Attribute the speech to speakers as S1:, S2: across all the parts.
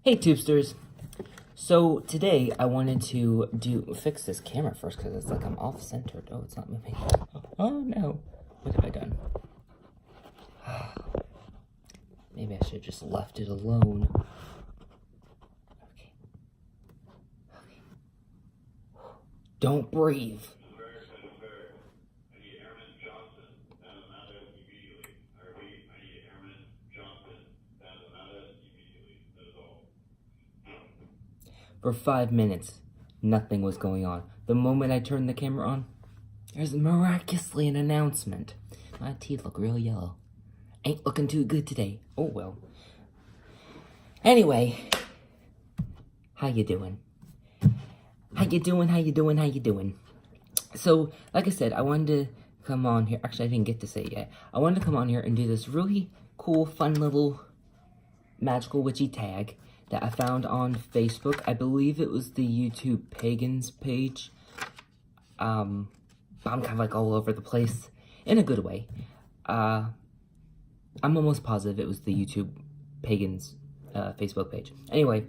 S1: Hey Tubesters! So today I wanted to fix this camera first because it's like I'm off-centered. Oh, it's not moving. Oh no. What have I done? Maybe I should have just left it alone. Okay. Don't breathe. For 5 minutes, nothing was going on. The moment I turned the camera on, there's miraculously an announcement. My teeth look real yellow. Ain't looking too good today. Oh well. Anyway, how you doing? How you doing? So, like I said, I wanted to come on here. Actually, I didn't get to say it yet. I wanted to come on here and do this really cool, fun little magical witchy tag that I found on Facebook. I believe it was the YouTube Pagans page. I'm kind of like all over the place in a good way. I'm almost positive it was the YouTube Pagans Facebook page. Anyway,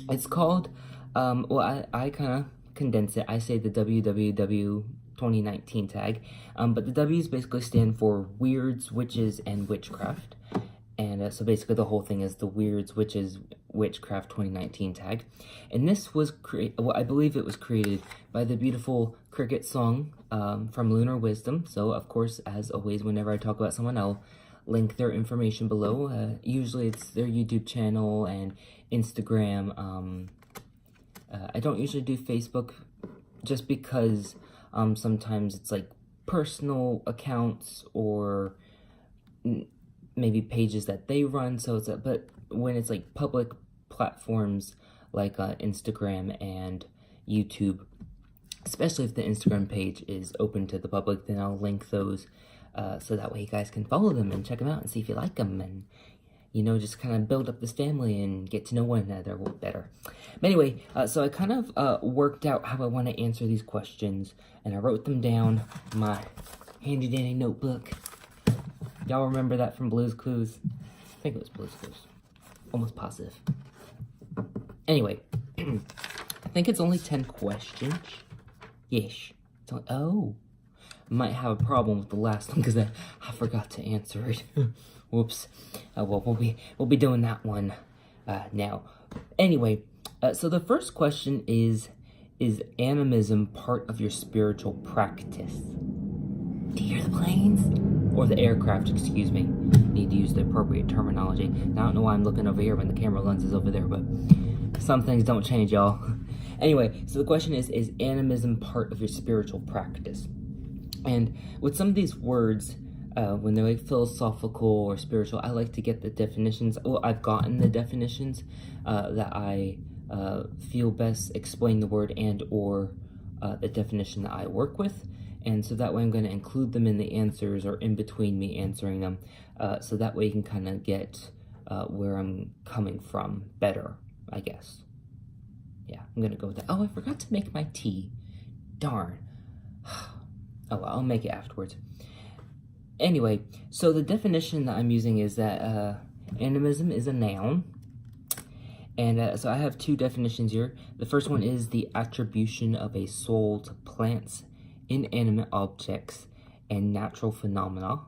S1: it's called, well, I kind of condense it. I say the W.W.W 2019 tag, but the W's basically stand for Weirds, Witches, and Whytchcraft. And so basically the whole thing is the Weirds, Witches, Whytchcraft 2019 tag. And this was I believe it was created by the beautiful Cricket Song from Lunar Wisdom. So of course, as always, whenever I talk about someone, I'll link their information below. Usually it's their YouTube channel and Instagram. I don't usually do Facebook just because sometimes it's like personal accounts or maybe pages that they run, so it's but when it's like public platforms like Instagram and YouTube, especially if the Instagram page is open to the public, then I'll link those so that way you guys can follow them and check them out and see if you like them, and you know, just kind of build up this family and get to know one another better. But anyway, so I kind of worked out how I want to answer these questions, and I wrote them down in my handy dandy notebook. Y'all remember that from Blue's Clues? I think it was Blue's Clues. Almost positive. Anyway, I think it's only 10 questions. Yes. Oh. Might have a problem with the last one because I forgot to answer it. Whoops. Well, we'll be doing that one now. Anyway, so the first question is animism part of your spiritual practice? Do you hear the planes? Or the aircraft, excuse me. Need to use the appropriate terminology. Now, I don't know why I'm looking over here when the camera lens is over there, but some things don't change, y'all. Anyway, so the question is animism part of your spiritual practice? And with some of these words, when they're like philosophical or spiritual, I like to get the definitions. Well, I've gotten the definitions that I feel best explain the word and or the definition that I work with. And so that way I'm going to include them in the answers or in between me answering them. So that way you can kind of get where I'm coming from better, I guess. Yeah, I'm going to go with that. Oh, I forgot to make my tea. Darn. Oh, well, I'll make it afterwards. Anyway, so the definition that I'm using is that animism is a noun. And so I have two definitions here. The first one is the attribution of a soul to plants, inanimate objects, and natural phenomena.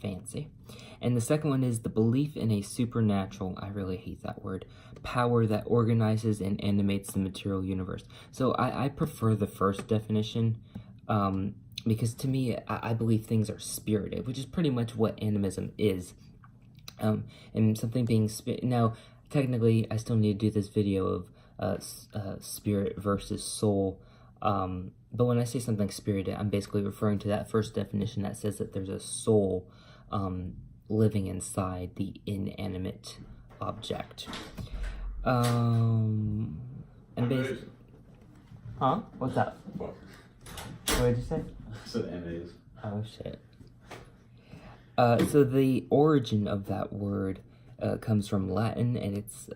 S1: Fancy. And the second one is the belief in a supernatural, I really hate that word, power that organizes and animates the material universe. So I prefer the first definition because to me, I believe things are spirited, which is pretty much what animism is. And something being now, technically, I still need to do this video of spirit versus soul. But when I say something spirited, I'm basically referring to that first definition that says that there's a soul living inside the inanimate object. And basically... Huh? What's that? What did you say?
S2: I said amaze.
S1: Oh, shit. So the origin of that word comes from Latin, and it's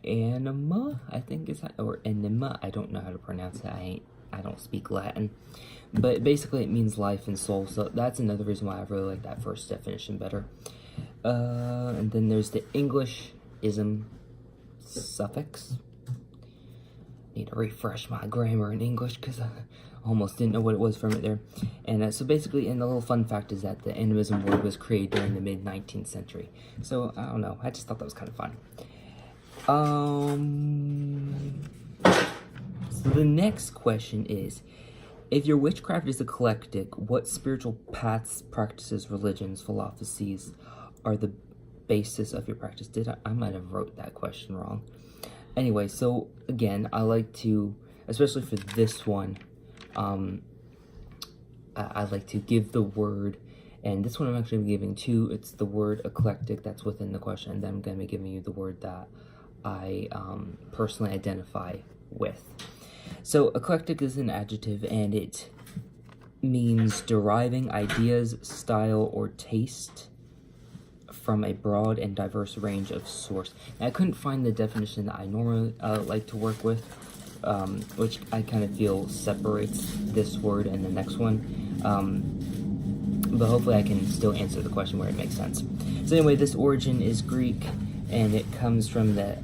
S1: anima, I think is that, or anima. I don't know how to pronounce it. I don't speak Latin, but basically it means life and soul, so that's another reason why I really like that first definition better. And then there's the English ism suffix. Need to refresh my grammar in English because I almost didn't know what it was from it there. And so basically, and the little fun fact is that the animism word was created during the mid-19th century. So I don't know, I just thought that was kind of fun. So the next question is, if your witchcraft is eclectic, what spiritual paths, practices, religions, philosophies are the basis of your practice? I might have wrote that question wrong. Anyway, so again, I like to, especially for this one, I like to give the word, and this one I'm actually giving two. It's the word eclectic that's within the question, and then I'm going to be giving you the word that I personally identify with. So eclectic is an adjective, and it means deriving ideas, style, or taste from a broad and diverse range of source. Now, I couldn't find the definition that I normally like to work with, which I kind of feel separates this word and the next one. But hopefully I can still answer the question where it makes sense. So anyway, this origin is Greek, and it comes from the,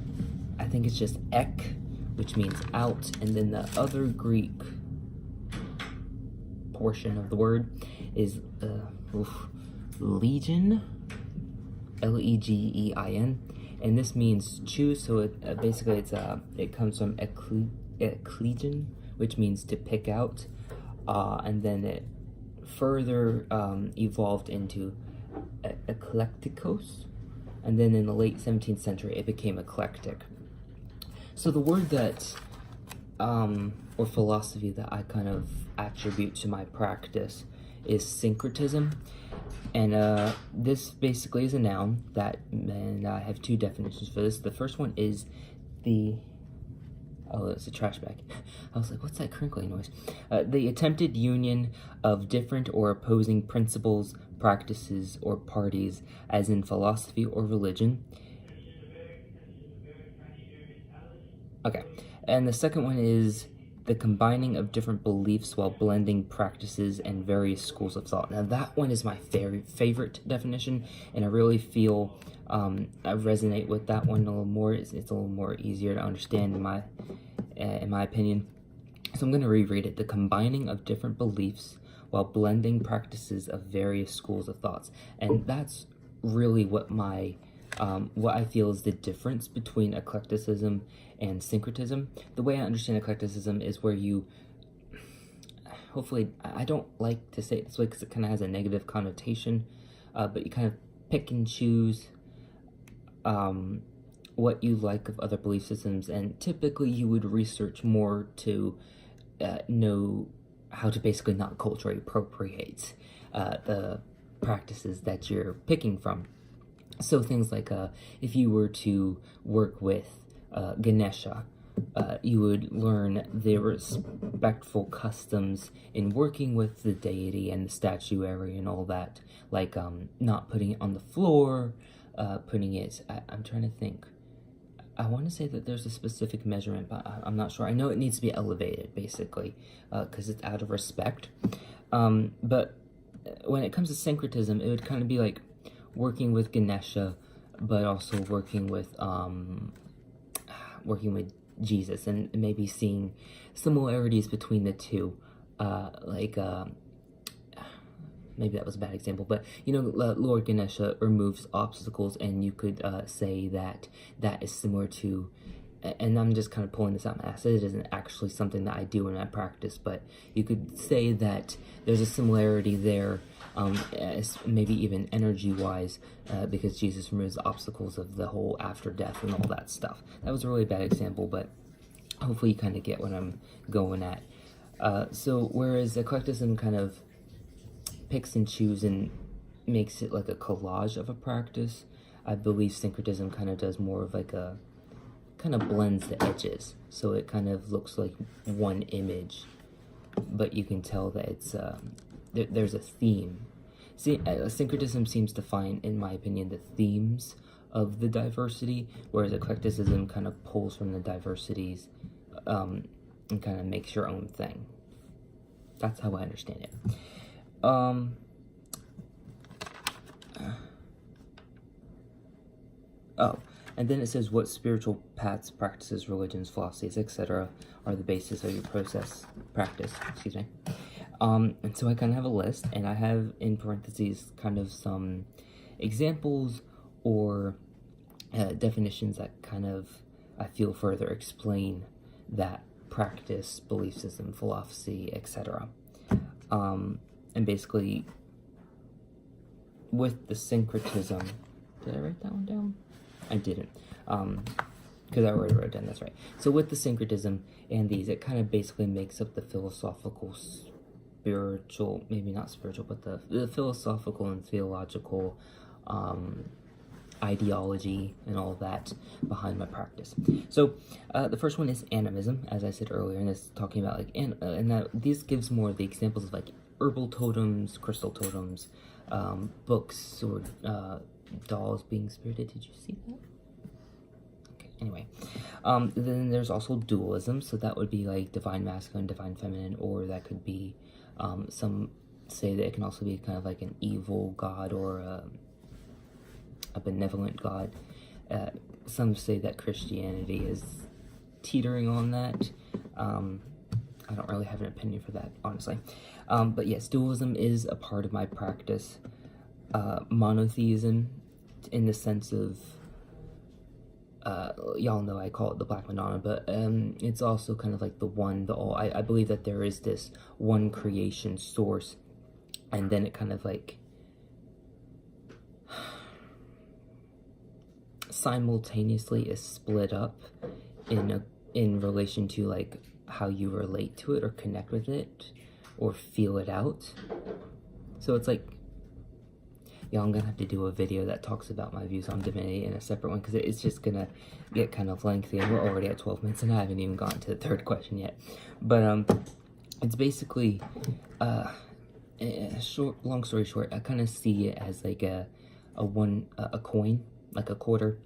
S1: I think it's just ek, which means out, and then the other Greek portion of the word is legion, L-E-G-E-I-N, and this means choose. So it basically it comes from ecclesion, which means to pick out, and then it further evolved into eclecticos, and then in the late 17th century it became eclectic. So the word that or philosophy that I kind of attribute to my practice is syncretism. And this basically is a noun and I have two definitions for this. The first one is it's a trash bag. I was like, what's that crinkling noise? The attempted union of different or opposing principles, practices, or parties, as in philosophy or religion. Okay, and the second one is the combining of different beliefs while blending practices and various schools of thought. Now that one is my very favorite definition, and I really feel I resonate with that one a little more. It's a little more easier to understand in my opinion. So I'm going to reread it. The combining of different beliefs while blending practices of various schools of thoughts. And that's really what what I feel is the difference between eclecticism and syncretism. The way I understand eclecticism is where you, hopefully, I don't like to say it this way because it kind of has a negative connotation, but you kind of pick and choose what you like of other belief systems, and typically you would research more to know how to basically not culturally appropriate the practices that you're picking from. So things like if you were to work with Ganesha, you would learn the respectful customs in working with the deity and the statuary and all that, like not putting it on the floor, putting it, I'm trying to think. I want to say that there's a specific measurement, but I'm not sure. I know it needs to be elevated, basically, because it's out of respect. But when it comes to syncretism, it would kind of be like working with Ganesha, but also working with Jesus, and maybe seeing similarities between the two, maybe that was a bad example, but you know, Lord Ganesha removes obstacles, and you could say that that is similar to, and I'm just kind of pulling this out my ass, it isn't actually something that I do in my practice, but you could say that there's a similarity there, maybe even energy-wise, because Jesus removes the obstacles of the whole after death and all that stuff. That was a really bad example, but hopefully you kind of get what I'm going at. So whereas eclecticism kind of picks and chooses and makes it like a collage of a practice, I believe syncretism kind of does more of like a, kind of blends the edges, so it kind of looks like one image, but you can tell that it's there's a theme. See, syncretism seems to find, in my opinion, the themes of the diversity, whereas eclecticism kind of pulls from the diversities and kind of makes your own thing. That's how I understand it. And then it says what spiritual paths, practices, religions, philosophies, etc. are the basis of your practice, excuse me. And so I kind of have a list, and I have in parentheses kind of some examples or definitions that kind of, I feel, further explain that practice, belief system, philosophy, etc. And basically, with the syncretism, did I write that one down? I didn't, because I already wrote it down, that's right. So with the syncretism and these, it kind of basically makes up the philosophical, spiritual, maybe not spiritual, but the philosophical and theological ideology and all that behind my practice. So the first one is animism, as I said earlier, and it's talking about like and that this gives more of the examples of like herbal totems, crystal totems, books, or dolls being spirited. Did you see that? Okay, anyway. Then there's also dualism, so that would be like divine masculine, divine feminine, or that could be some say that it can also be kind of like an evil god or a benevolent god. Some say that Christianity is teetering on that. I don't really have an opinion for that, honestly. But yes, dualism is a part of my practice. Monotheism, in the sense of, y'all know I call it the Black Madonna, but it's also kind of like the one, the all. I believe that there is this one creation source, and then it kind of like simultaneously is split up in relation to like how you relate to it or connect with it or feel it out. So it's like, yeah, I'm gonna have to do a video that talks about my views on divinity in a separate one, because it's just gonna get kind of lengthy, and we're already at 12 minutes and I haven't even gotten to the third question yet. But it's basically long story short, I kind of see it as like a coin, like a quarter.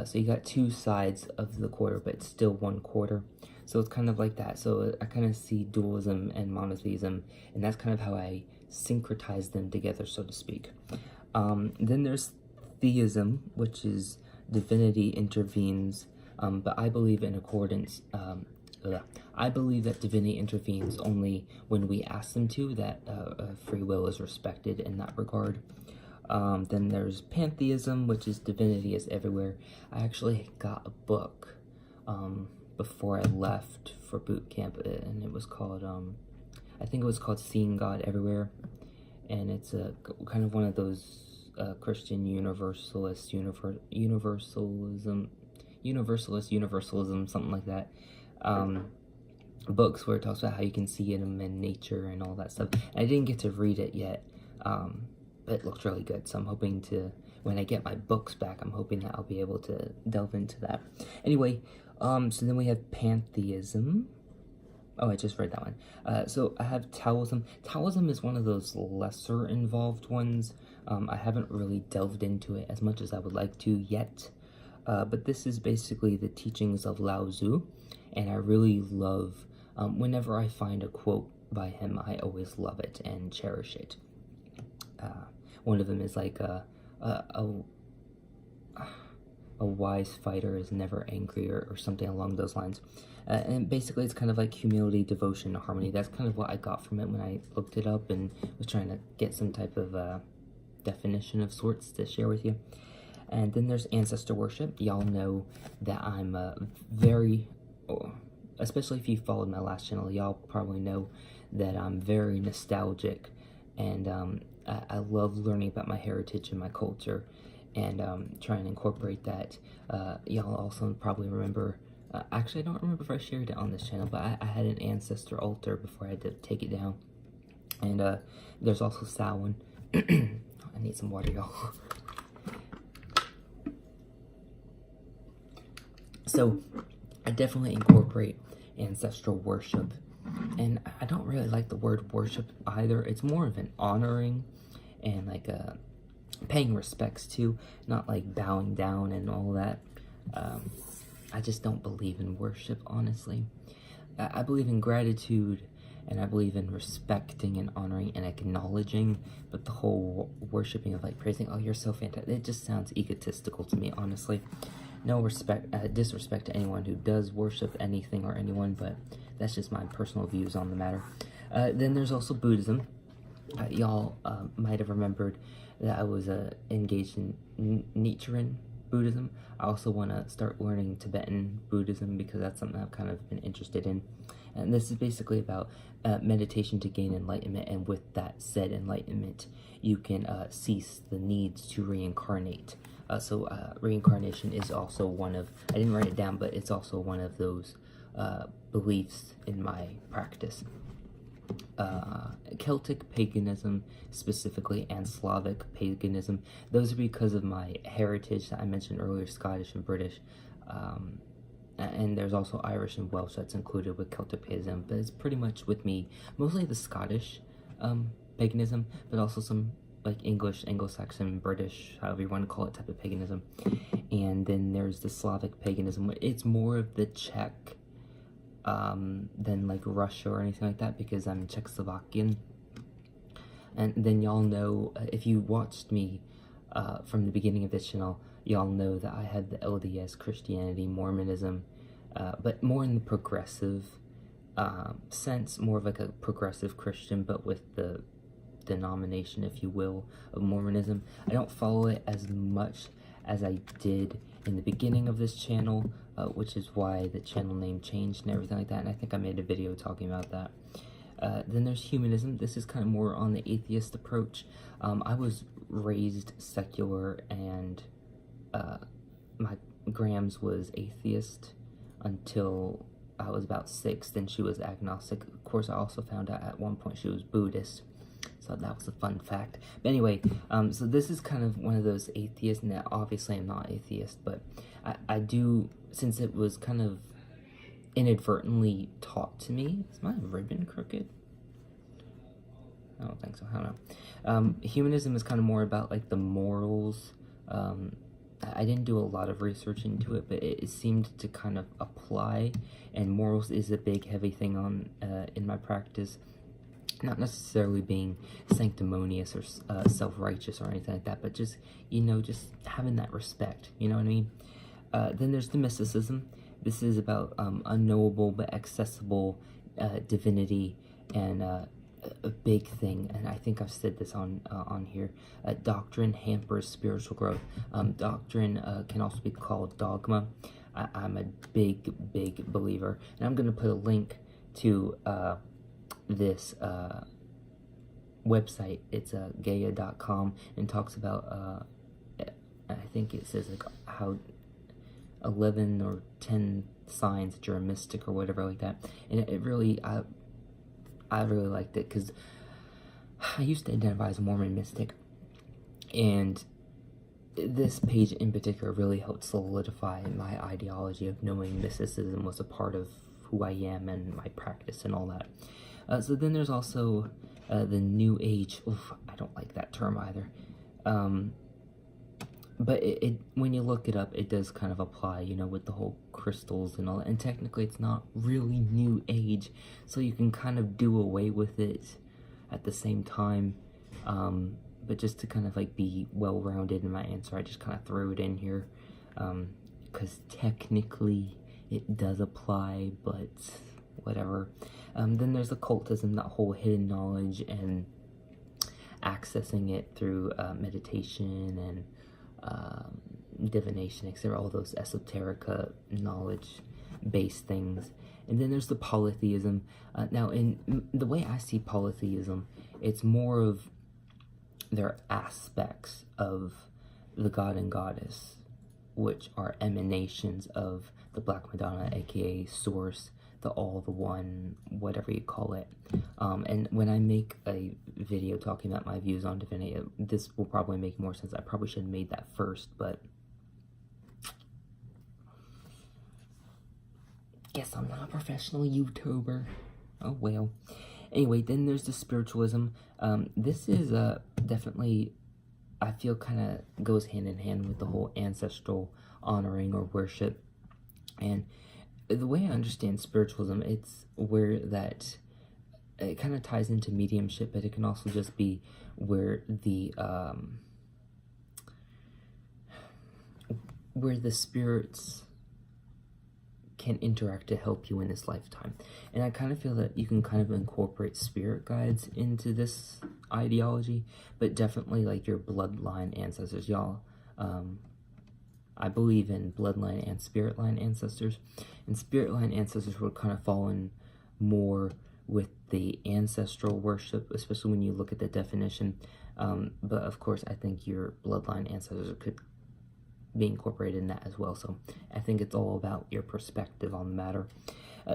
S1: So you got two sides of the quarter, but it's still one quarter. So it's kind of like that. So I kind of see dualism and monotheism, and that's kind of how I syncretize them together, so to speak. Then there's theism, which is divinity intervenes, but I believe in accordance, I believe that divinity intervenes only when we ask them to, that free will is respected in that regard. Then there's pantheism, which is divinity is everywhere. I actually got a book before I left for boot camp, and it was called, I think it was called Seeing God Everywhere, and it's a kind of one of those Christian universalism, something like that, books where it talks about how you can see them in nature and all that stuff. And I didn't get to read it yet, but it looked really good, so I'm hoping to, when I get my books back, I'm hoping that I'll be able to delve into that. Anyway, so then we have pantheism. Oh, I just read that one. So I have Taoism. Taoism is one of those lesser involved ones. I haven't really delved into it as much as I would like to yet. But this is basically the teachings of Lao Tzu, and I really love, whenever I find a quote by him, I always love it and cherish it. One of them is like, a wise fighter is never angry, or something along those lines. And basically it's kind of like humility, devotion, harmony. That's kind of what I got from it when I looked it up and was trying to get some type of definition of sorts to share with you. And then there's ancestor worship. Y'all know that I'm very, especially if you followed my last channel, y'all probably know that I'm very nostalgic, and I love learning about my heritage and my culture, and trying to incorporate that. Y'all also probably remember, actually I don't remember if I shared it on this channel, but I had an ancestor altar before I had to take it down. And there's also Samhain. I need some water, y'all. So I definitely incorporate ancestral worship, and I don't really like the word worship either. It's more of an honoring and like paying respects to, not like bowing down and all that. I just don't believe in worship, honestly. I believe in gratitude, and I believe in respecting and honoring and acknowledging, but the whole worshiping of like praising, oh, you're so fantastic, it just sounds egotistical to me, honestly. no disrespect to anyone who does worship anything or anyone, but that's just my personal views on the matter. Then there's also Buddhism. Y'all might have remembered that I was engaged in Nichiren Buddhism. I also want to start learning Tibetan Buddhism because that's something I've kind of been interested in. And this is basically about meditation to gain enlightenment, and with that said enlightenment, you can cease the needs to reincarnate. So reincarnation is also one of, I didn't write it down, but it's also one of those beliefs in my practice. Celtic paganism specifically, and Slavic paganism, those are because of my heritage that I mentioned earlier, Scottish and British, and there's also Irish and Welsh that's included with Celtic paganism, but it's pretty much with me, mostly the Scottish paganism, but also some like English, Anglo-Saxon, British, however you want to call it, type of paganism. And then there's the Slavic paganism. It's more of the Czech than like Russia or anything like that, because I'm Czechoslovakian. And then y'all know, if you watched me from the beginning of this channel, y'all know that I had the LDS, Christianity, Mormonism, but more in the progressive sense, more of like a progressive Christian, but with the denomination, if you will, of Mormonism. I don't follow it as much as I did in the beginning of this channel, which is why the channel name changed and everything like that, and I think I made a video talking about that. Then there's humanism. This is kind of more on the atheist approach. I was raised secular, and my Grams was atheist until I was about 6, then she was agnostic. Of course, I also found out at one point she was Buddhist, so that was a fun fact. But anyway, so this is kind of one of those atheists, and obviously I'm not atheist, but I do, since it was kind of inadvertently taught to me. Is my ribbon crooked? I don't think so, I don't know. Humanism is kind of more about like the morals. I didn't do a lot of research into it, but it seemed to kind of apply, and morals is a big heavy thing on in my practice. Not necessarily being sanctimonious or self-righteous or anything like that, but just, you know, just having that respect, you know what I mean? Then there's the mysticism. This is about unknowable but accessible divinity, and a big thing, and I think I've said this on here. Doctrine hampers spiritual growth. Doctrine can also be called dogma. I'm a big believer, and I'm going to put a link to this website. It's gaia.com, and talks about I think it says like how 11 or 10 signs that you're a mystic or whatever like that, and it really I really liked it, because I used to identify as a Mormon mystic, and this page in particular really helped solidify my ideology of knowing mysticism was a part of who I am and my practice and all that. So then there's also the New Age. Oof, I don't like that term either. But it when you look it up, it does kind of apply, you know, with the whole crystals and all that. And technically it's not really New Age, so you can kind of do away with it at the same time. But just to kind of like be well-rounded in my answer, I just kind of threw it in here, because technically it does apply, but whatever. Then there's occultism, that whole hidden knowledge and accessing it through meditation and divination, etc., all those esoteric knowledge-based things. And then there's the polytheism. Now, in the way I see polytheism, it's more of their aspects of the god and goddess, which are emanations of the Black Madonna, aka Source, the All, the One, whatever you call it. And when I make a video talking about my views on divinity, this will probably make more sense. I probably should have made that first, but guess I'm not a professional YouTuber. Oh well. Anyway, then there's the spiritualism. This is definitely, I feel, kind of goes hand in hand with the whole ancestral honoring or worship. And the way I understand spiritualism, it's where that it kind of ties into mediumship, but it can also just be where the where the spirits can interact to help you in this lifetime. And I kind of feel that you can kind of incorporate spirit guides into this ideology, but definitely like your bloodline ancestors. Y'all, I believe in bloodline and spirit line ancestors, and spirit line ancestors would kind of fall in more with the ancestral worship, especially when you look at the definition. But of course, I think your bloodline ancestors could be incorporated in that as well. So I think it's all about your perspective on the matter.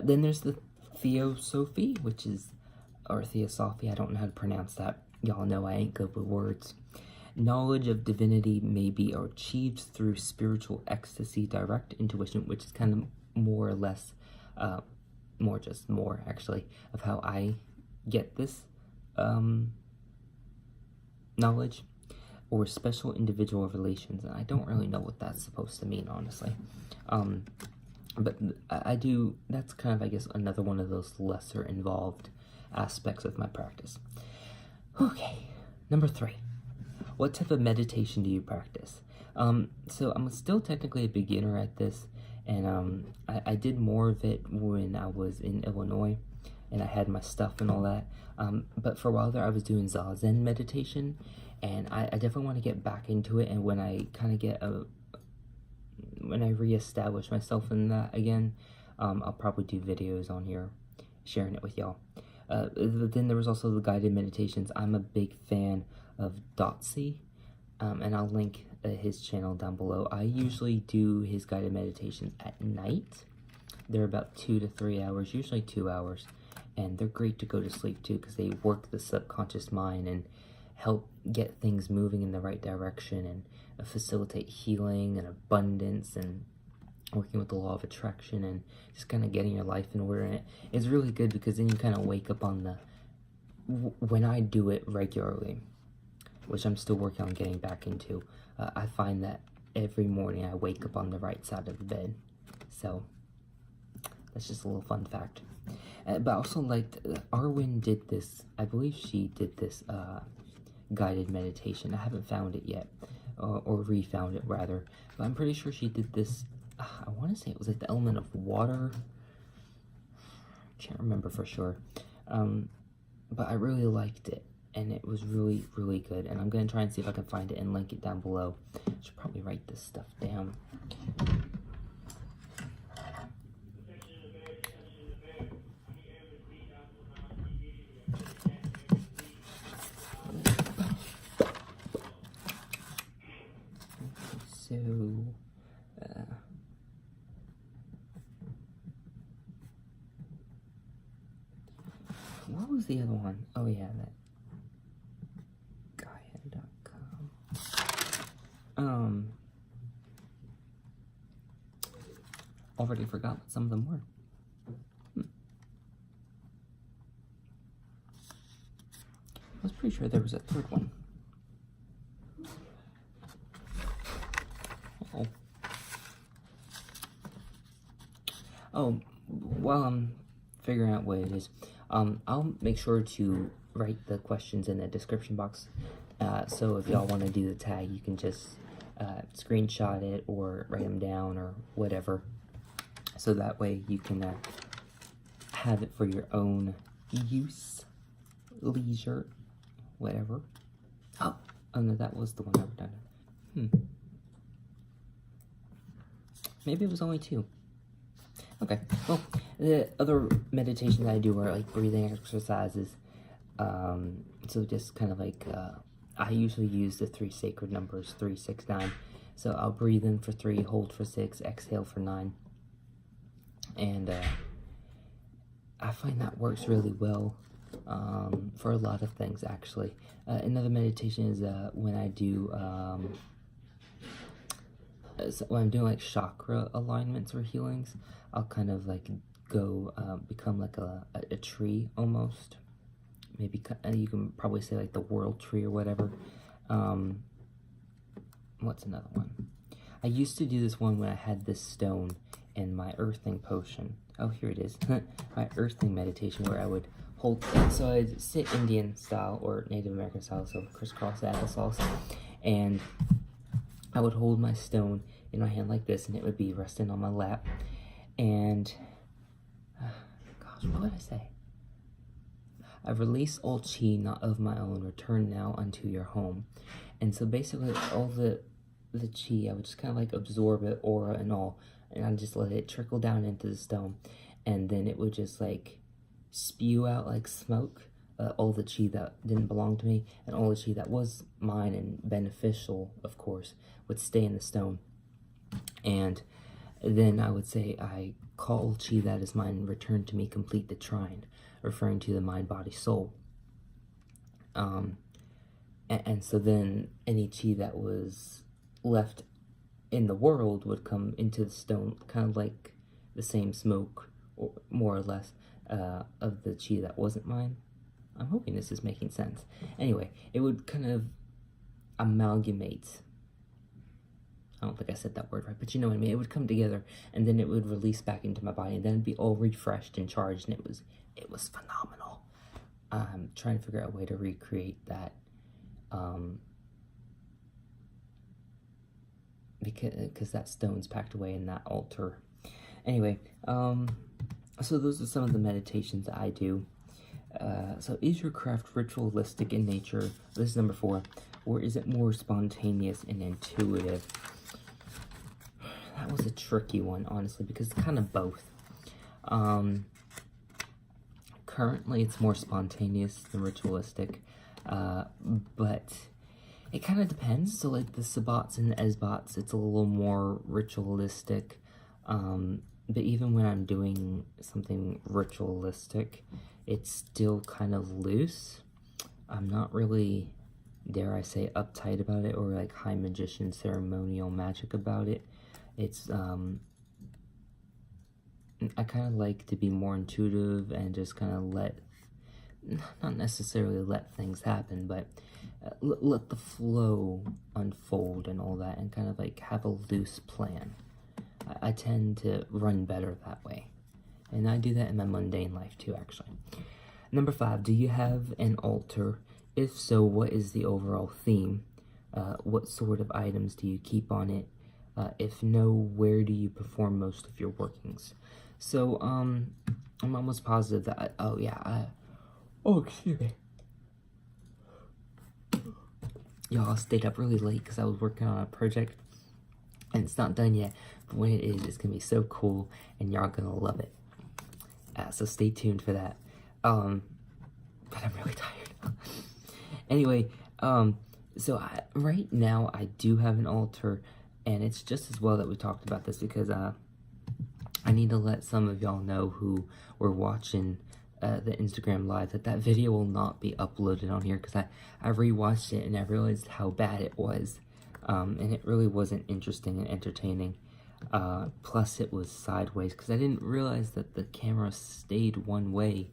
S1: Then there's the theosophy, or theosophy, I don't know how to pronounce that. Y'all know I ain't good with words. Knowledge of divinity may be achieved through spiritual ecstasy, direct intuition, which is kind of more or less, more actually, of how I get this knowledge, or special individual relations. And I don't really know what that's supposed to mean, honestly. But I do, that's kind of, I guess, another one of those lesser involved aspects of my practice. Okay, number 3. What type of meditation do you practice? So I'm still technically a beginner at this, and I did more of it when I was in Illinois, and I had my stuff and all that. But for a while there, I was doing Zazen meditation, and I definitely want to get back into it. And when I kind of get when I reestablish myself in that again, I'll probably do videos on here, sharing it with y'all. Then there was also the guided meditations. I'm a big fan of Dotsie, and I'll link his channel down below. I usually do his guided meditations at night. They're about 2 to 3 hours, usually 2 hours, and they're great to go to sleep too, because they work the subconscious mind and help get things moving in the right direction, and facilitate healing and abundance, and working with the law of attraction, and just kind of getting your life in order. And it's really good because then you kind of wake up on when I do it regularly, which I'm still working on getting back into, I find that every morning I wake up on the right side of the bed. So that's just a little fun fact. But I also liked, Arwen did this, I believe she did this guided meditation. I haven't found it yet, or refound it rather, but I'm pretty sure she did this, I want to say it was like the element of water. Can't remember for sure. But I really liked it, and it was really, really good. And I'm going to try and see if I can find it and link it down below. I should probably write this stuff down. So, what was the other one? Oh yeah, that Gaia.com. Already forgot what some of them were. I was pretty sure there was a third one. Oh, while I'm figuring out what it is, I'll make sure to write the questions in the description box. So if y'all want to do the tag, you can just screenshot it or write them down or whatever. So that way you can have it for your own use, leisure, whatever. Oh no, that was the one I wrote down. Maybe it was only 2. Okay, well, the other meditations I do are like breathing exercises. So just kind of like, I usually use the 3 sacred numbers, 3, 6, 9. So I'll breathe in for 3, hold for 6, exhale for 9. And I find that works really well for a lot of things, actually. Another meditation is when I do, so when I'm doing like chakra alignments or healings, I'll kind of like go become like a tree almost. Maybe you can probably say like the world tree or whatever. What's another one? I used to do this one when I had this stone and my earthing potion. Oh, here it is. My earthing meditation, where I would hold, so I'd sit Indian style or Native American style, so crisscross applesauce, and I would hold my stone in my hand like this, and it would be resting on my lap. And, gosh, what would I say? I release all chi not of my own, return now unto your home. And so basically all the chi, I would just kind of like absorb it, aura and all, and I just let it trickle down into the stone, and then it would just like spew out like smoke, all the chi that didn't belong to me, and all the chi that was mine and beneficial, of course, would stay in the stone. And then I would say, I call chi that is mine, return to me, complete the trine, referring to the mind, body, soul. And so then any chi that was left in the world would come into the stone, kind of like the same smoke, or more or less, of the chi that wasn't mine. I'm hoping this is making sense. Anyway, it would kind of amalgamate. I don't think I said that word right, but you know what I mean. It would come together, and then it would release back into my body, and then it'd be all refreshed and charged, and it was phenomenal. I'm trying to figure out a way to recreate that, because that stone's packed away in that altar. Anyway, so those are some of the meditations that I do. So is your craft ritualistic in nature? This is number 4. Or is it more spontaneous and intuitive? That was a tricky one, honestly, because it's kind of both. Currently, it's more spontaneous than ritualistic, but it kind of depends. So, like the sabbats and the esbats, it's a little more ritualistic, but even when I'm doing something ritualistic, it's still kind of loose. I'm not really, dare I say, uptight about it, or like high magician ceremonial magic about it. It's, I kind of like to be more intuitive and just kind of not necessarily let things happen, but let the flow unfold and all that, and kind of like have a loose plan. I tend to run better that way. And I do that in my mundane life too, actually. Number 5, do you have an altar? If so, what is the overall theme? What sort of items do you keep on it? If no, where do you perform most of your workings? So, I'm almost positive that, excuse me. Y'all, I stayed up really late because I was working on a project, and it's not done yet, but when it is, it's going to be so cool, and y'all gonna love it. So stay tuned for that. But I'm really tired. Anyway, so right now I do have an altar, and it's just as well that we talked about this, because I need to let some of y'all know who were watching the Instagram live that video will not be uploaded on here, because I rewatched it and I realized how bad it was, and it really wasn't interesting and entertaining. Plus it was sideways, because I didn't realize that the camera stayed one way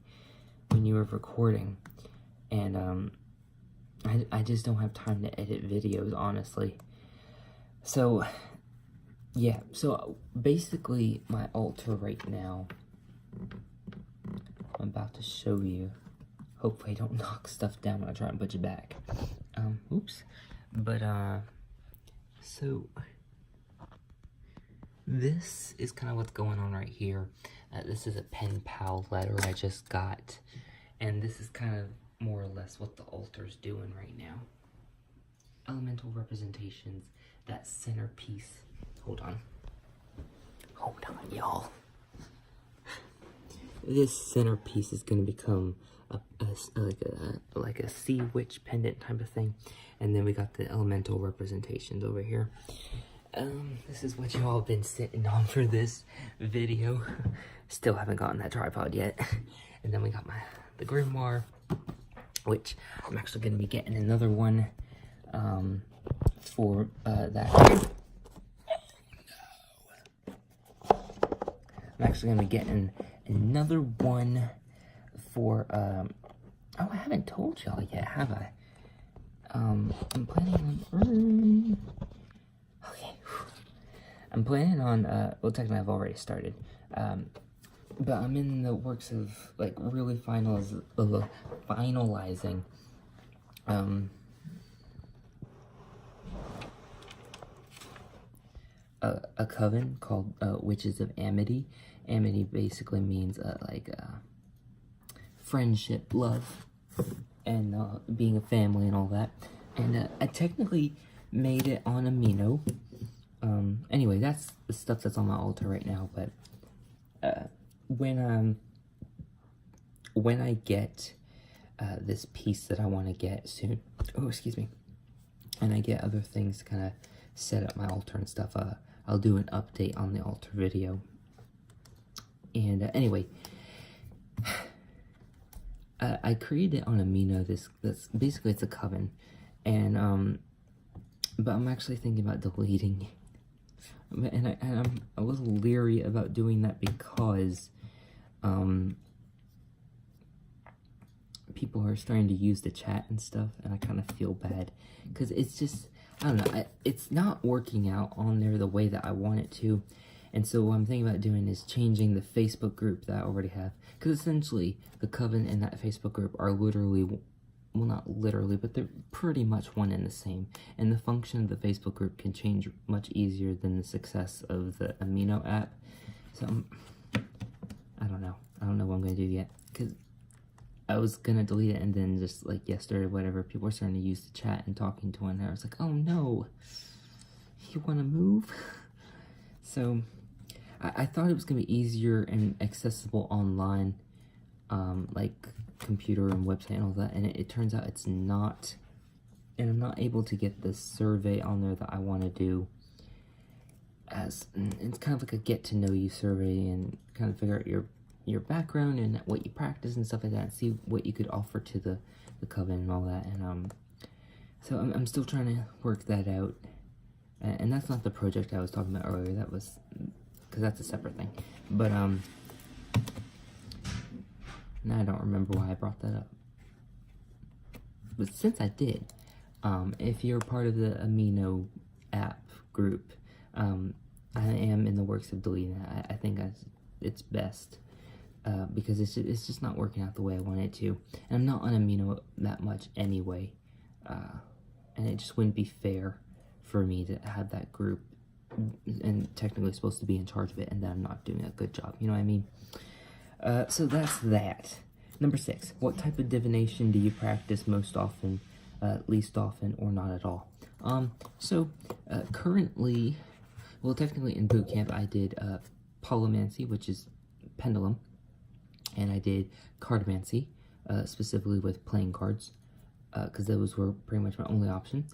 S1: when you were recording, and I just don't have time to edit videos, honestly. So yeah, so basically my altar right now, I'm about to show you. Hopefully I don't knock stuff down when I try and put it back. Oops. But so this is kind of what's going on right here. This is a pen pal letter I just got, and this is kind of more or less what the altar's doing right now. Elemental representations, that centerpiece. Hold on, y'all. This centerpiece is going to become like a sea witch pendant type of thing, and then we got the elemental representations over here. This is what you all have been sitting on for this video. Still haven't gotten that tripod yet. And then we got the grimoire, which I'm actually going to be getting another one for that. I'm actually going to be getting another one for, oh, I haven't told y'all yet, have I? I'm planning on, okay, I'm planning on, well, technically I've already started, but I'm in the works of, like, really finalizing, a coven called Witches of Amity. Amity basically means like friendship, love, and being a family and all that. And I technically made it on Amino. Anyway, that's the stuff that's on my altar right now. But when I get this piece that I want to get soon, oh excuse me, and I get other things to kind of set up my altar and stuff, I'll do an update on the altar video. And anyway, I created it on Amino. That's basically, it's a coven, and but I'm actually thinking about deleting, and I'm a little leery about doing that because people are starting to use the chat and stuff, and I kind of feel bad because it's just, I don't know, it's not working out on there the way that I want it to. And so what I'm thinking about doing is changing the Facebook group that I already have, because essentially the coven and that Facebook group are literally, well, not literally, but they're pretty much one and the same. And the function of the Facebook group can change much easier than the success of the Amino app. So I don't know what I'm gonna do yet, because I was gonna delete it, and then just like yesterday or whatever, people were starting to use the chat and talking to one another. I was like, oh no, you want to move? So I thought it was gonna be easier and accessible online, like computer and website and all that, and it turns out it's not. And I'm not able to get the survey on there that I want to do. As it's kind of like a get to know you survey, and kind of figure out your background and what you practice and stuff like that, and see what you could offer to the coven and all that. And so I'm still trying to work that out, and that's not the project I was talking about earlier. That was, because that's a separate thing. But now I don't remember why I brought that up. But since I did, if you're part of the Amino app group, I am in the works of deleting that. I think it's best, because it's just not working out the way I want it to. And I'm not on Amino that much anyway, and it just wouldn't be fair for me to have that group, and technically supposed to be in charge of it, and then I'm not doing a good job, you know what I mean? So that's that. Number 6, what type of divination do you practice most often, least often, or not at all? Currently, well, technically in boot camp, I did polymancy, which is pendulum, and I did cartomancy, specifically with playing cards, because those were pretty much my only option.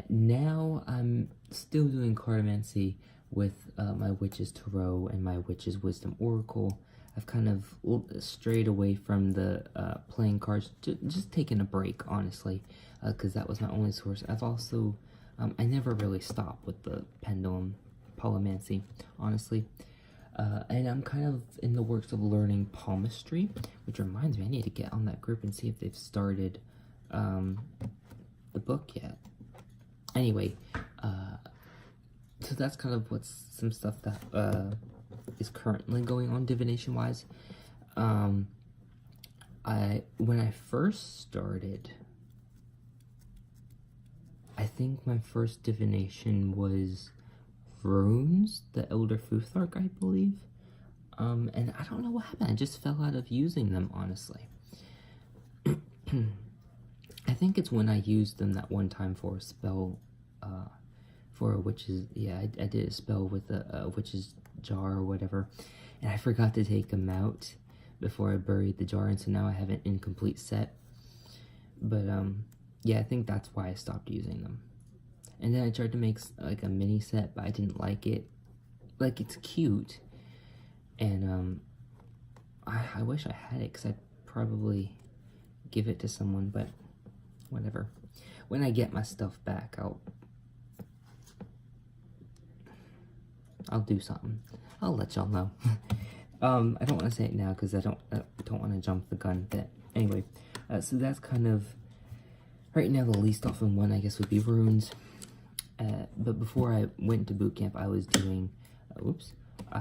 S1: Now I'm still doing cartomancy with my Witch's Tarot and my Witch's Wisdom Oracle. I've kind of strayed away from the playing cards, just taking a break, honestly, because that was my only source. I've also, I never really stopped with the pendulum polymancy, honestly. And I'm kind of in the works of learning palmistry, which reminds me, I need to get on that group and see if they've started the book yet. Anyway, so that's kind of what's some stuff that is currently going on divination wise. When I first started, I think my first divination was runes, the Elder Futhark, I believe. And I don't know what happened. I just fell out of using them, honestly. I think it's when I used them that one time for a spell, for a witch's, yeah, I did a spell with a witch's jar or whatever, and I forgot to take them out before I buried the jar, and so now I have an incomplete set. But, yeah, I think that's why I stopped using them. And then I tried to make, like, a mini set, but I didn't like it. Like, it's cute, and, I wish I had it, because I'd probably give it to someone, but whatever. When I get my stuff back, I'll do something. I'll let y'all know. I don't want to say it now, because I don't want to jump the gun, but anyway, so that's kind of, right now the least often one, I guess, would be runes. But before I went to boot camp, I was doing, I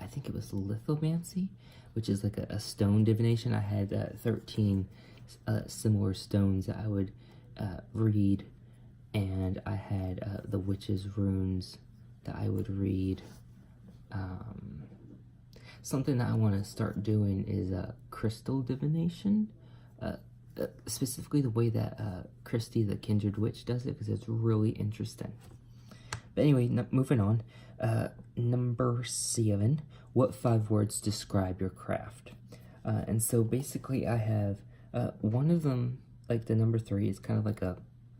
S1: think it was lithomancy, which is like a stone divination. I had 13 similar stones that I would read and I had the witch's runes that I would read. Something that I want to start doing is crystal divination, specifically the way that Christy the Kindred Witch does it, because it's really interesting. But anyway, moving on. Number 7, what 5 words describe your craft? And so basically I have one of them, like the number 3, is kind of like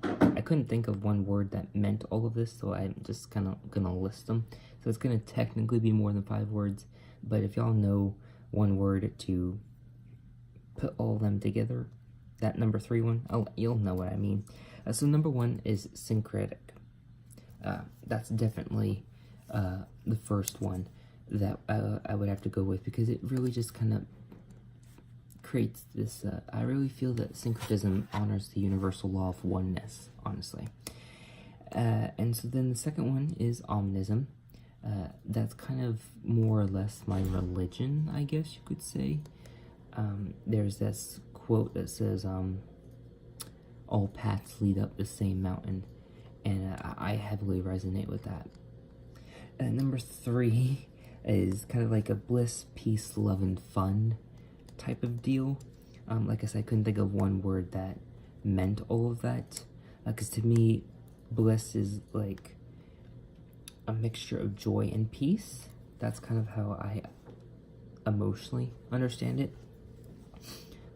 S1: I couldn't think of one word that meant all of this, so I'm just kind of gonna list them. So it's gonna technically be more than 5 words, but if y'all know one word to put all of them together, that number 3 one, you'll know what I mean. So number 1 is syncretic. That's definitely the first one that I would have to go with, because it really just kind of creates this, I really feel that syncretism honors the universal law of oneness, honestly. And so then the second one is omnism. That's kind of more or less my religion, I guess you could say. There's this quote that says, all paths lead up the same mountain, and I heavily resonate with that. Number 3 is kind of like a bliss, peace, love, and fun type of deal. Like I said, I couldn't think of one word that meant all of that, because to me, bliss is like a mixture of joy and peace. That's kind of how I emotionally understand it.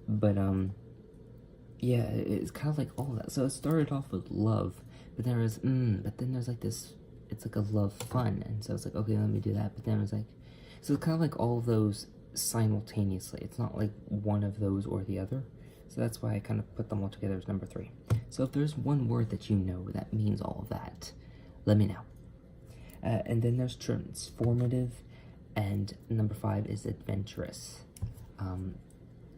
S1: But yeah, it's kind of like all that. So it started off with love, but then there's like this, it's like a love fun, and so it's like, okay, let me do that. But then it's like, so it's kind of like all of those simultaneously. It's not like one of those or the other. So that's why I kind of put them all together as number 3. So if there's one word that you know that means all of that, let me know. And then there's transformative, and number 5 is adventurous.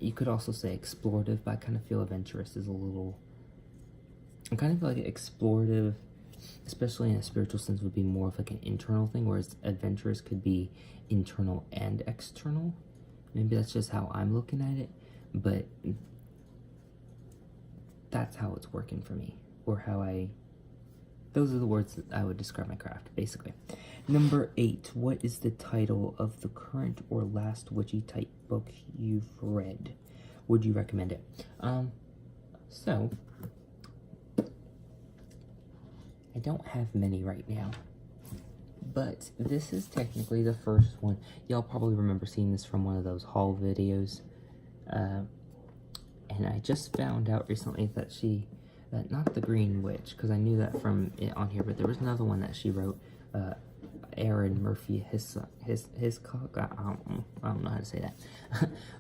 S1: You could also say explorative, but I kind of feel adventurous is a little, I kind of feel like explorative, especially in a spiritual sense, would be more of like an internal thing, whereas adventurous could be internal and external. Maybe that's just how I'm looking at it, but that's how it's working for me, or those are the words that I would describe my craft, basically. Number 8, what is the title of the current or last witchy type book you've read? Would you recommend it? So, I don't have many right now, but this is technically the first one. Y'all probably remember seeing this from one of those haul videos, and I just found out recently that not the Green Witch, because I knew that from it on here, but there was another one that she wrote, Aaron Murphy, his I don't know how to say that,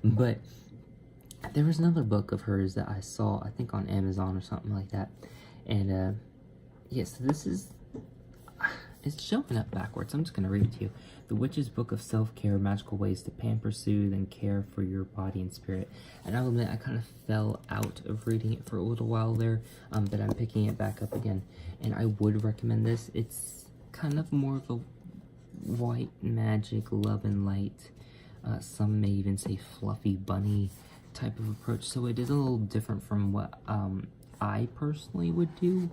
S1: but there was another book of hers that I saw, I think on Amazon or something like that, and yeah, so this is, it's showing up backwards. I'm just going to read it to you. The Witch's Book of Self-Care, Magical Ways to Pamper, Soothe, and Care for Your Body and Spirit. And I'll admit, I kind of fell out of reading it for a little while there, but I'm picking it back up again. And I would recommend this. It's kind of more of a white magic, love and light. Some may even say fluffy bunny type of approach. So it is a little different from what I personally would do.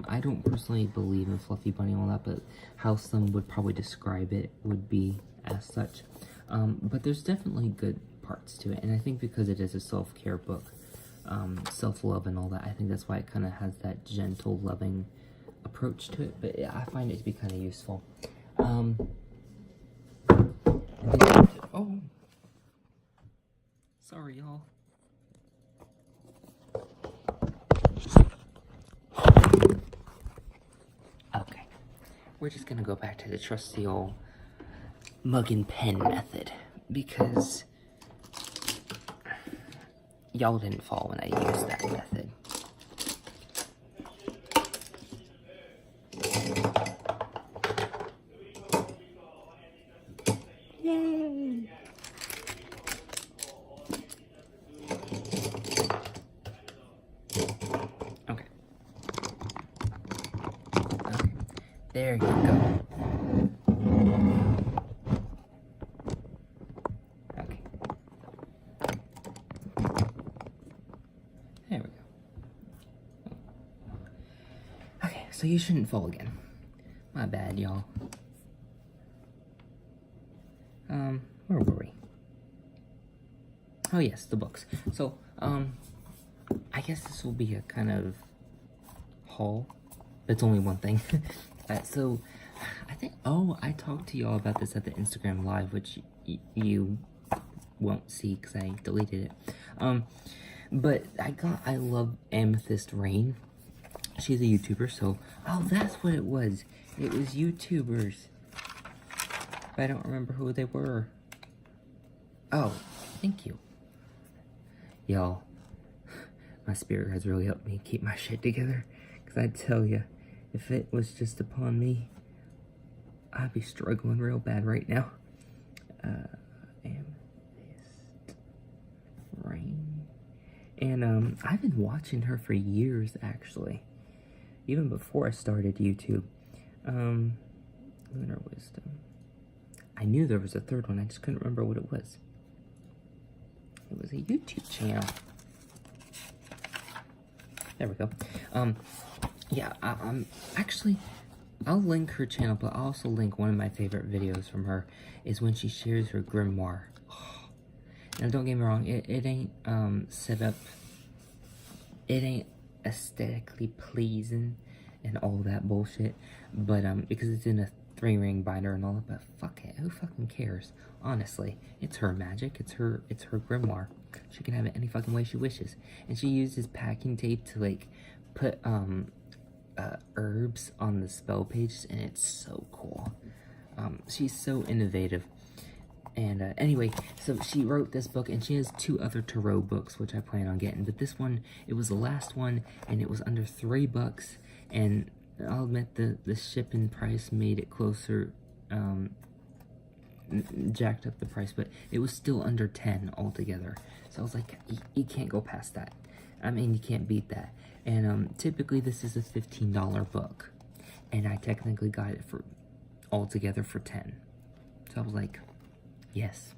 S1: I don't personally believe in fluffy bunny and all that, but how some would probably describe it would be as such. But there's definitely good parts to it, and I think because it is a self-care book, self-love and all that, I think that's why it kind of has that gentle, loving approach to it, but I find it to be kind of useful. Oh, sorry y'all. Okay, we're just gonna go back to the trusty old mug and pen method, because y'all didn't fall when I used that method. Yay! Okay. Okay. There you go. Okay. There we go. so you shouldn't fall again. My bad, y'all. Where were we? Oh yes, the books. So, I guess this will be a kind of haul. It's only one thing. So, I think, I talked to y'all about this at the Instagram Live, which you won't see because I deleted it. But I love Amethyst Rain. She's a YouTuber, so, that's what it was. It was YouTubers. But I don't remember who they were. Oh, thank you. Y'all, my spirit has really helped me keep my shit together. Because I tell you, if it was just upon me, I'd be struggling real bad right now. Amethyst Rain. And, I've been watching her for years, actually. Even before I started YouTube. Lunar Wisdom. I knew there was a third one, I just couldn't remember what it was. It was a YouTube channel. There we go. Yeah, actually, I'll link her channel, but I'll also link one of my favorite videos from her is when she shares her grimoire. Oh. Now, don't get me wrong, it ain't, set up, it ain't aesthetically pleasing and all that bullshit, but, because it's in a 3-ring binder and all that, but fuck it, who fucking cares? Honestly, it's her magic, it's her grimoire. She can have it any fucking way she wishes. And she uses packing tape to, like, put, herbs on the spell pages, and it's so cool. She's so innovative. And, anyway, so she wrote this book, and she has 2 other tarot books, which I plan on getting. But this one, it was the last one, and it was under $3, and I'll admit the shipping price made it closer, jacked up the price, but it was still under 10 altogether. So I was like, you can't go past that. I mean, you can't beat that. And typically this is a $15 book, and I technically got it for altogether for 10. So I was like, yes,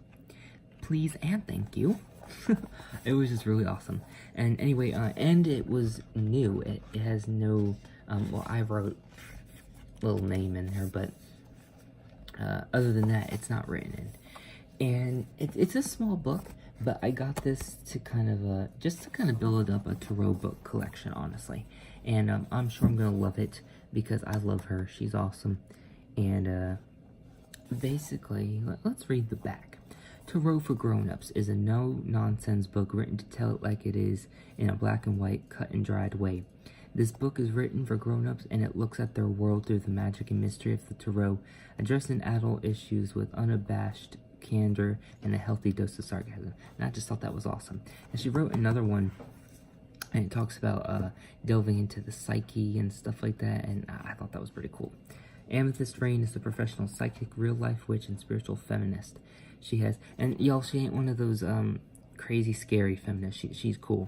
S1: please and thank you. It was just really awesome. And anyway, and it was new. It has no, well, I wrote a little name in there, but other than that, it's not written in. And it's a small book, but I got this to kind of, just to kind of build up a tarot book collection, honestly. And I'm sure I'm going to love it because I love her. She's awesome. And basically, let's read the back. Tarot for Grown-Ups is a no-nonsense book written to tell it like it is in a black and white, cut and dried way. This book is written for grown-ups, and it looks at their world through the magic and mystery of the tarot, addressing adult issues with unabashed candor and a healthy dose of sarcasm. And I just thought that was awesome. And she wrote another one, and it talks about delving into the psyche and stuff like that, and I thought that was pretty cool. Amethyst Rain is a professional psychic, real-life witch, and spiritual feminist. She has, and y'all, she ain't one of those crazy, scary feminists. She's cool.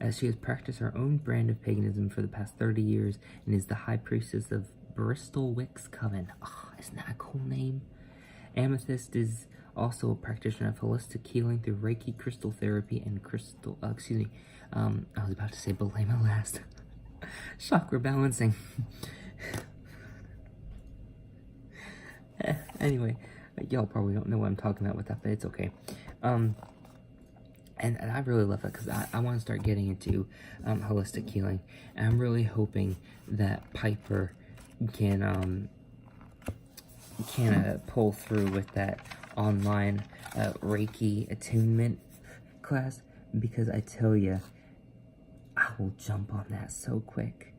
S1: As she has practiced her own brand of paganism for the past 30 years and is the high priestess of Bristol Wicks Coven. Oh, isn't that a cool name? Amethyst is also a practitioner of holistic healing through Reiki, crystal therapy, and crystal, I was about to say belay my last. Chakra balancing. Anyway, y'all probably don't know what I'm talking about with that, but it's okay. And I really love that because I want to start getting into holistic healing. And I'm really hoping that Piper can pull through with that online Reiki attunement class, because I tell you, I will jump on that so quick.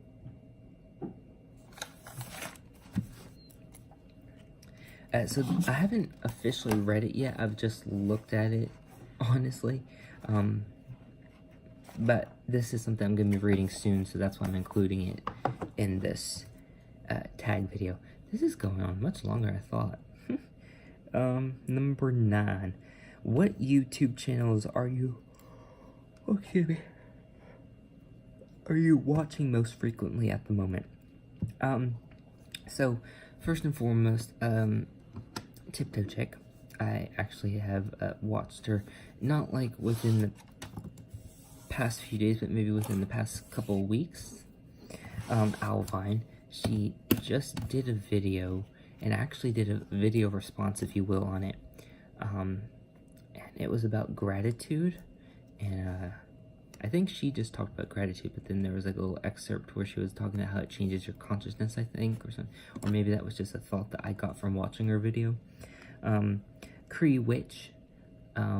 S1: So I haven't officially read it yet. I've just looked at it, honestly. But this is something I'm going to be reading soon, so that's why I'm including it in this tag video. This is going on much longer than I thought. Number 9. What YouTube channels are you... Oh, excuse me. Are you watching most frequently at the moment? So, first and foremost, Tiptoe Chick. I actually have watched her, not like within the past few days, but maybe within the past couple of weeks. Alvine, she just did a video, and actually did a video response, if you will, on it. And it was about gratitude, and I think she just talked about gratitude, but then there was like a little excerpt where she was talking about how it changes your consciousness, I think, or something. Or maybe that was just a thought that I got from watching her video. Cree Witch, I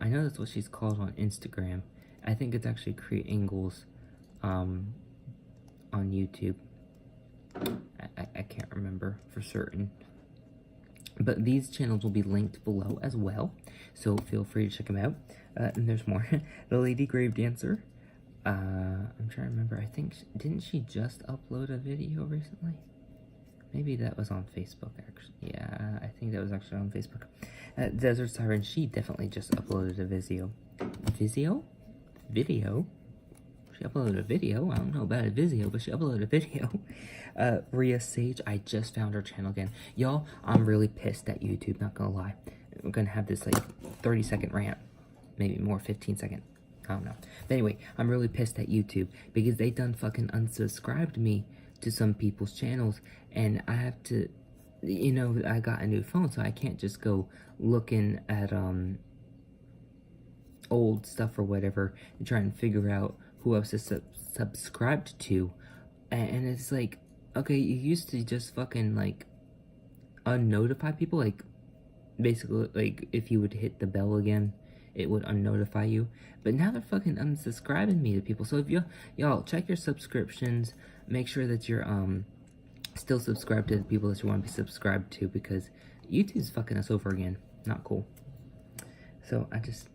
S1: know that's what she's called on Instagram. I think it's actually Cree Ingalls, on YouTube. I can't remember for certain. But these channels will be linked below as well, so feel free to check them out. And there's more. The Lady Grave Dancer. I'm trying to remember. I think, didn't she just upload a video recently? Maybe that was on Facebook, actually. Yeah, I think that was actually on Facebook. Desert Siren, she definitely just uploaded a video. Video? She uploaded a video. I don't know about a video, but she uploaded a video. Rhea Sage, I just found her channel again. Y'all, I'm really pissed at YouTube, not gonna lie. I'm gonna have this like 30-second rant. Maybe more, 15-second. I don't know. But anyway, I'm really pissed at YouTube because they done fucking unsubscribed me to some people's channels, and I have to, you know, I got a new phone, so I can't just go looking at old stuff or whatever and try and figure out who else is subscribed to. And it's like, okay, you used to just fucking like unnotify people, like basically like if you would hit the bell again, it would unnotify you. But now they're fucking unsubscribing me to people. So if y'all check your subscriptions, make sure that you're still subscribed to the people that you want to be subscribed to, because YouTube's fucking us over again. Not cool. So I just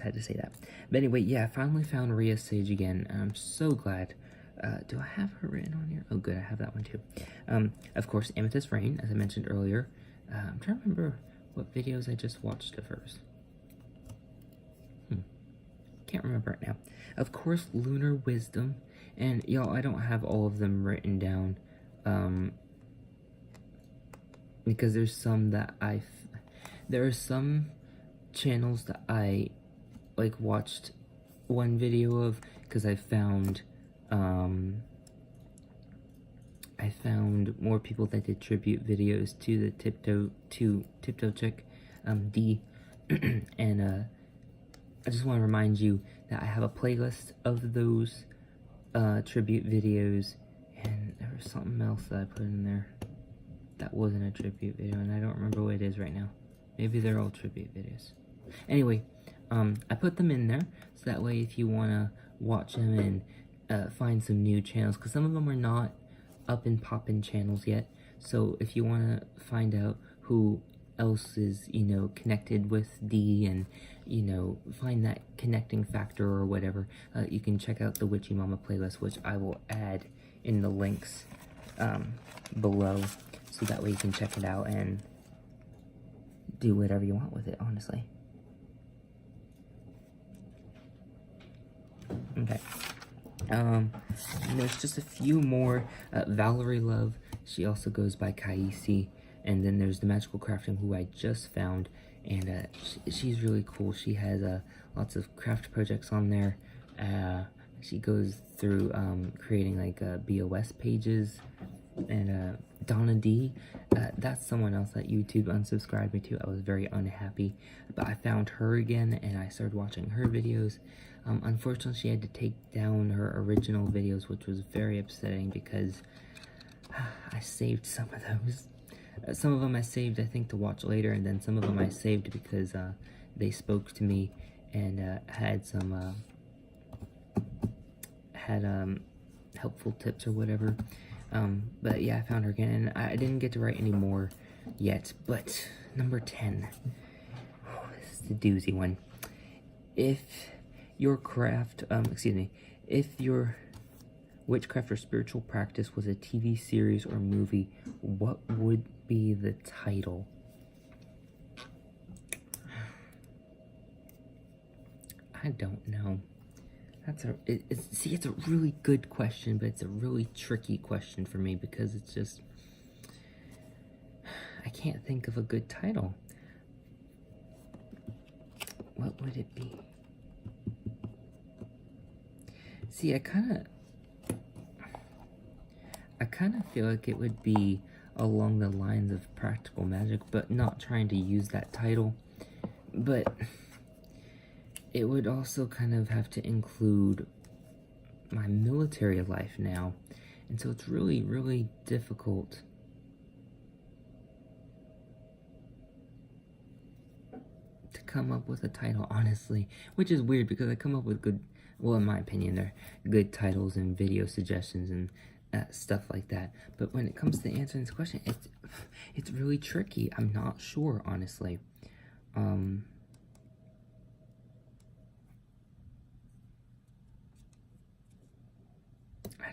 S1: had to say that. But anyway, yeah, I finally found Rhea Sage again, and I'm so glad. Do I have her written on here? Oh, good, I have that one too. Of course, Amethyst Rain, as I mentioned earlier. I'm trying to remember what videos I just watched of hers. Can't remember it now. Of course, Lunar Wisdom, and y'all, I don't have all of them written down, because there's some that there are some channels that I like watched one video of because I found more people that did tribute videos to the Tiptoe chick, D, and I just want to remind you that I have a playlist of those tribute videos, and there was something else that I put in there that wasn't a tribute video, and I don't remember what it is right now. Maybe they're all tribute videos. Anyway, I put them in there, so that way if you want to watch them and find some new channels, because some of them are not up and poppin' channels yet, so if you want to find out who else is, you know, connected with D, and, you know, find that connecting factor or whatever, you can check out the Witchy Mama playlist, which I will add in the links below, so that way you can check it out and do whatever you want with it, honestly. Okay. And there's just a few more. Valerie Love, she also goes by Kaisi. And then there's the Magical Crafting, who I just found, and she's really cool. She has lots of craft projects on there. She goes through creating like BOS pages. And Donna D, that's someone else that YouTube unsubscribed me to. I was very unhappy, but I found her again, and I started watching her videos. Unfortunately, she had to take down her original videos, which was very upsetting because I saved some of those. Some of them I saved, I think, to watch later, and then some of them I saved because they spoke to me and had some helpful tips or whatever. But yeah, I found her again, and I didn't get to write any more yet. But number 10, this is the doozy one. If your craft, if your witchcraft or spiritual practice was a TV series or movie, what would be the title? I don't know. That's it's a really good question, but it's a really tricky question for me because it's just, I can't think of a good title. What would it be? See, I kind of, I kind of feel like it would be along the lines of practical magic, but not trying to use that title. But it would also kind of have to include my military life now. And so it's really, really difficult to come up with a title, honestly. Which is weird because I come up with good, well, in my opinion, they're good titles and video suggestions and stuff like that. But when it comes to answering this question, it's really tricky. I'm not sure, honestly. I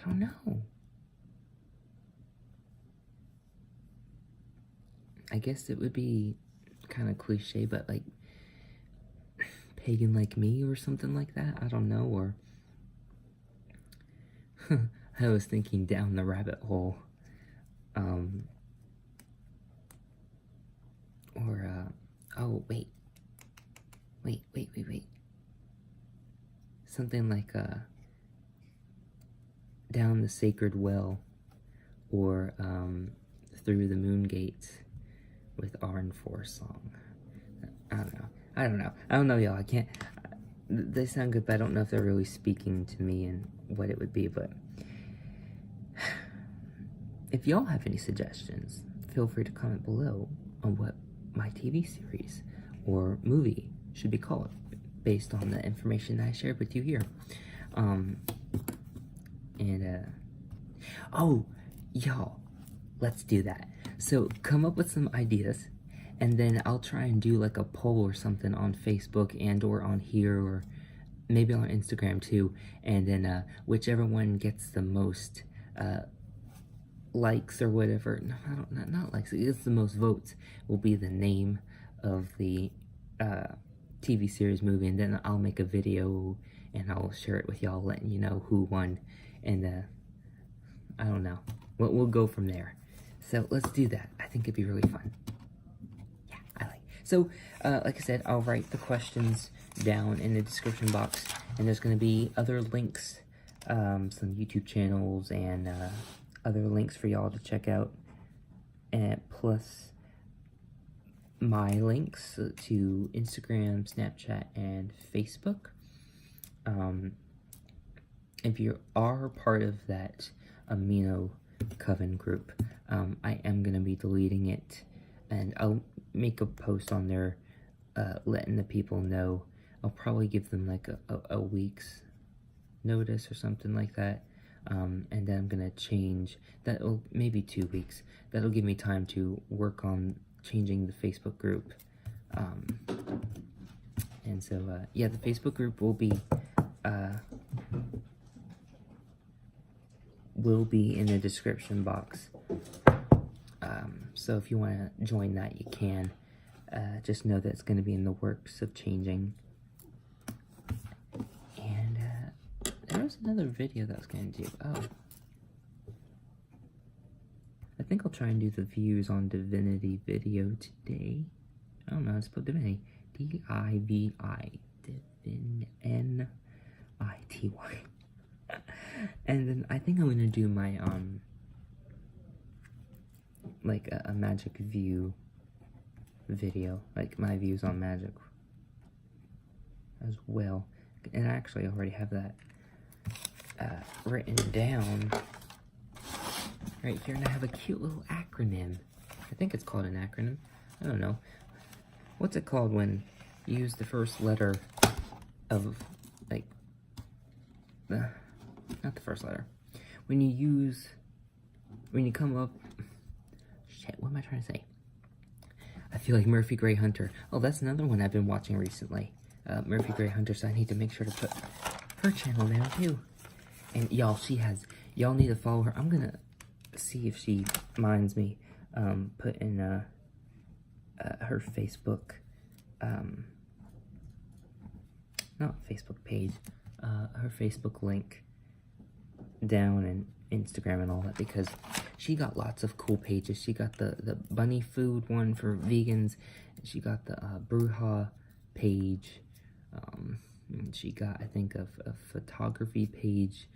S1: don't know. I guess it would be kind of cliche, but like pagan like me or something like that. I don't know, or I was thinking down the rabbit hole. Oh, wait. Something like, down the sacred well, or, through the moon gates with arenforestsong. I don't know, y'all. I can't, they sound good, but I don't know if they're really speaking to me and what it would be, but if y'all have any suggestions, feel free to comment below on what my TV series or movie should be called based on the information I shared with you here. Oh, y'all, let's do that. So come up with some ideas, and then I'll try and do like a poll or something on Facebook and or on here, or maybe on Instagram too, and then whichever one gets the most likes or whatever, not likes, it gets the most votes, will be the name of the TV series, movie, and then I'll make a video and I'll share it with y'all, letting you know who won, and I don't know, we'll go from there. So let's do that. I think it'd be really fun. Yeah, I like. So, like I said, I'll write the questions down in the description box, and there's going to be other links, some YouTube channels, and other links for y'all to check out, and plus my links to Instagram, Snapchat, and Facebook. If you are part of that Amino Coven group, I am going to be deleting it, and I'll make a post on there letting the people know. I'll probably give them like a week's notice or something like that, and then I'm going to change, that'll maybe 2 weeks, that'll give me time to work on changing the Facebook group, and so yeah, the Facebook group will be in the description box. So if you want to join that, you can. Just know that it's going to be in the works of changing. And there was another video that I was going to do. Oh. I think I'll try and do the views on divinity video today. I don't know, it's spelled divinity. D-I-V-I. N-I-T-Y. And then I think I'm going to do my, like a magic view video, like my views on magic as well. And I actually already have that written down right here, and I have a cute little acronym. I think it's called an acronym. I don't know. What's it called when you use the first letter of, like, not the first letter. When you come up, shit, what am I trying to say? I feel like Murphy Gray Hunter. Oh, that's another one I've been watching recently. Murphy Gray Hunter, so I need to make sure to put her channel down too. And y'all, y'all need to follow her. I'm gonna see if she minds me putting her Facebook, not Facebook page, her Facebook link down, and Instagram and all that, because she got lots of cool pages. She got the bunny food one for vegans, and she got the Bruja page, and she got, I think, a photography page.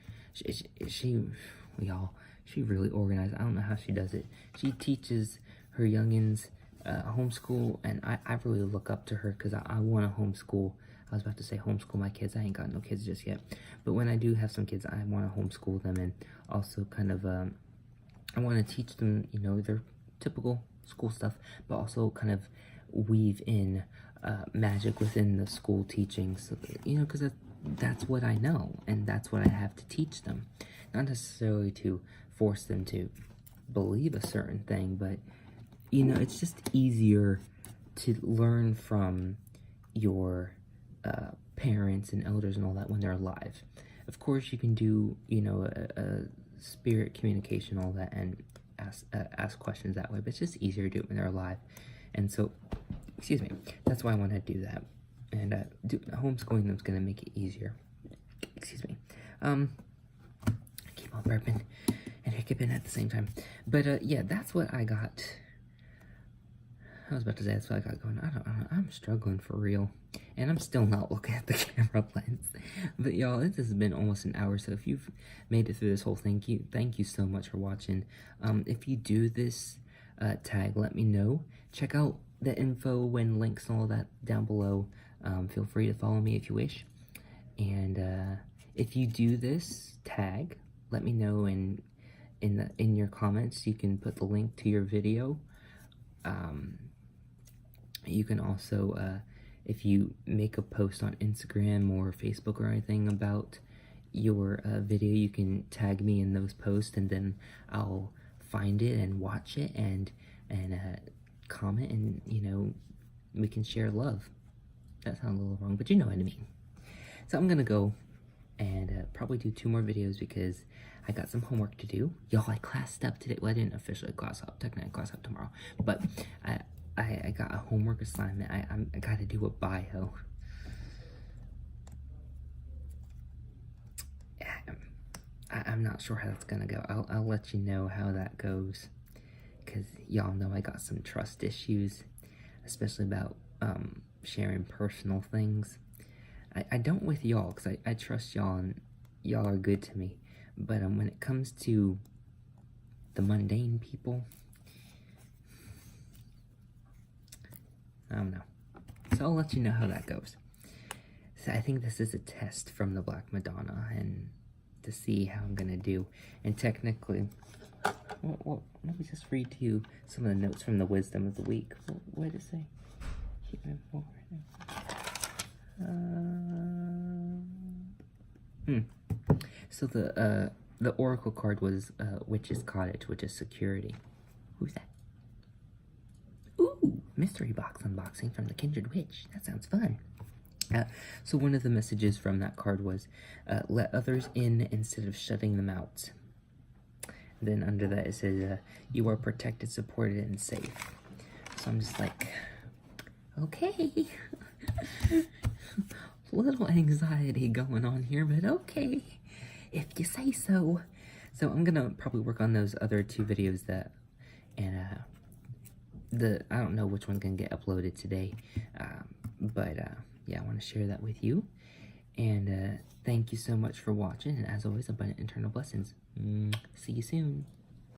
S1: She really organized. I don't know how she does it. She teaches her youngins homeschool, and I really look up to her because I want to homeschool. I was about to say homeschool my kids. I ain't got no kids just yet. But when I do have some kids, I want to homeschool them, and also kind of, I want to teach them, you know, their typical school stuff, but also kind of weave in magic within the school teaching. So, you know, because that's what I know, and that's what I have to teach them. Not necessarily to force them to believe a certain thing, but, you know, it's just easier to learn from your parents and elders and all that when they're alive. Of course, you can do, you know, a spirit communication, all that, and ask questions that way, but it's just easier to do it when they're alive. And so, excuse me, that's why I want to do that. And homeschooling them is going to make it easier. Excuse me. I keep on burping and hiccuping at the same time. But yeah, that's what I got. I was about to say that's what I got going. I don't know. I'm struggling for real. And I'm still not looking at the camera lens. But y'all, this has been almost an hour, so if you've made it through this whole thing, thank you so much for watching. If you do this tag, let me know. Check out the info and links and all that down below. Feel free to follow me if you wish. And if you do this tag, let me know in your comments. You can put the link to your video. You can also, if you make a post on Instagram or Facebook or anything about your video, you can tag me in those posts, and then I'll find it and watch it and comment, and, you know, we can share love. That sounds a little wrong, but you know what I mean. So I'm gonna go and probably do 2 more videos because I got some homework to do. Y'all, I classed up today. Well, I didn't officially class up. Technically, I class up tomorrow. But I got a homework assignment. I got to do a bio. I'm not sure how that's gonna go. I'll let you know how that goes, because y'all know I got some trust issues, especially about sharing personal things. I don't with y'all, because I trust y'all, and y'all are good to me. But when it comes to the mundane people, I don't know. So I'll let you know how that goes. So I think this is a test from the Black Madonna, and to see how I'm gonna do. And technically, well, let me just read to you some of the notes from the Wisdom of the Week. What did it say? So the oracle card was Witch's Cottage, which is security. Who's that? Ooh, mystery box unboxing from the Kindred Witch. That sounds fun. So one of the messages from that card was, let others in instead of shutting them out. Then under that it says, you are protected, supported, and safe. So I'm just like, okay. Little anxiety going on here, but okay, if you say so. So I'm gonna probably work on those other 2 videos that, and I don't know which one's gonna get uploaded today, but yeah, I want to share that with you. And thank you so much for watching, and as always, abundant internal blessings. See you soon.